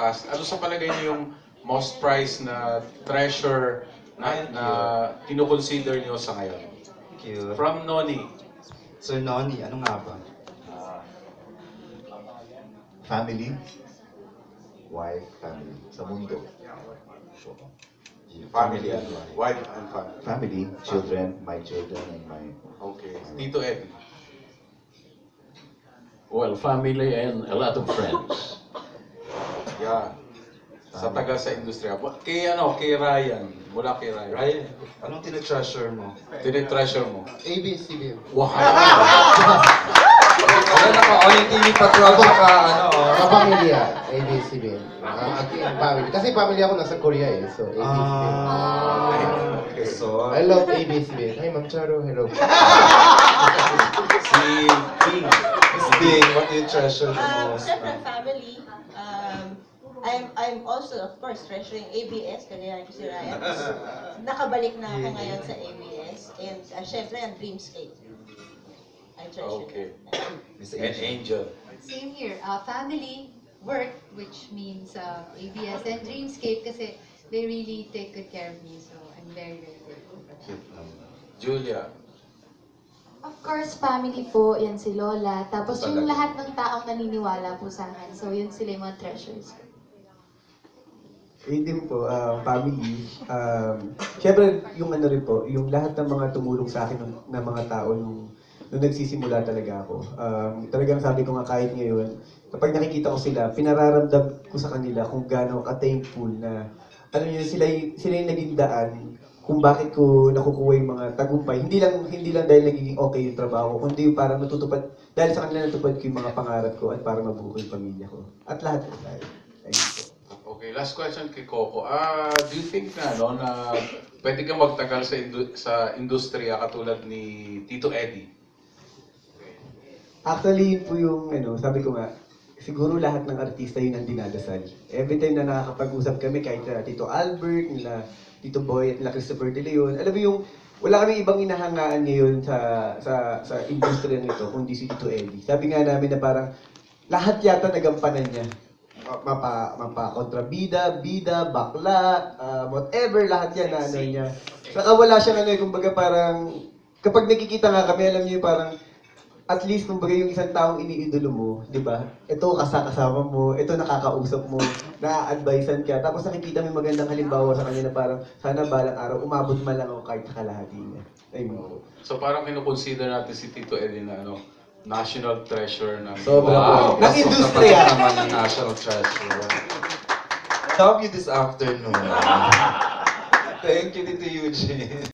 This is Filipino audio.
cast, ano sa palagay niyo yung most prized na treasure na kino-consider niyo sa ngayon? Cute. From Noni. Sir Noni, ano nga ba? Family, wife, family. Sa mundo. Family and wife and family. Family, children, my children, and my... Okay. Tito Ed. Well, family and a lot of friends. Yeah. Sa taga sa industriya. Kay Ryan. Mula kay Ryan. Ryan, anong tinatreasure mo? Tinitreasure mo. ABS-CBN. Wow! Ayan, naka-on TV patrol, saka ano, Kapamilya, ABS-CBN. Family. Kasi family ako nasa Korea eh, so ABS-CBN. Okay, so, I love ABS-CBN. Hi, Ma'am Charo, hello. Si King. Miss Bing, what do you treasure the most? Siyempre, family. I'm also, of course, treasuring ABS, kaya ko si Ryan. Nakabalik na ako ngayon sa ABS. And siyempre, ang Dreamscape. I treasure Okay. that. Miss And Angel. Angel. Same here. Family, work, which means ABS, and Dreamscape kasi they really take good care of me. So I'm very, very grateful for that. Cute naman. Julia. Of course, family po, yan si Lola. Tapos yung Talaga. lahat ng taong naniniwala po sa akin. So yun sila yung mga treasures ko. Yun din po, family. Siyempre, yung ano rin po, yung lahat ng mga tumulong sa akin ng mga tao nung nagsisimula talaga ako. Talagang sabi ko nga kahit ngayon, kapag nakikita ko sila, pinararamdam ko sa kanila kung gaano ka-thankful na ano yun, sila yung naging daan kung bakit ko nakukuha yung mga tagumpay. Hindi lang dahil nagiging okay yung trabaho, kundi yung parang natutupad, dahil sa kanila natupad ko yung mga pangarap ko at parang mabuo yung pamilya ko. At lahat po tayo. Ayun po. Okay, last question kay Coco. Do you think na pwede kang magtagal sa industriya katulad ni Tito Eddie? Actually, yun po yung, sabi ko nga, siguro lahat ng artista yun ang dinadasal. Every time na nakakapag-usap kami, kahit Tito Albert, nila Tito Boy, at nila Christopher De Leon, alam mo yung, wala kami ibang inahangaan ngayon sa industriya nito, kundi si Tito Eddie. Sabi nga namin na parang, lahat yata nagampanan niya. Kontrabida, bida, bakla, whatever, lahat yan na ano niya. Saka wala siyang kumbaga parang, kapag nakikita nga kami, alam niyo yung parang, at least, kumbaga yung isang taong iniidolo mo, di ba? Ito kasama mo, ito nakakausap mo, na-advisean ka, tapos nakikita mo yung magandang halimbawa sa kanya na parang, sana balang araw, umabot man lang ako kahit sa kalahati niya. Ayun po. So parang kino-consider natin si Tito Eddie na national treasure ng... Sobra po. Ng Pasok industriya. na naman ng national treasure. Love you this afternoon. Thank you, Tito Eugene.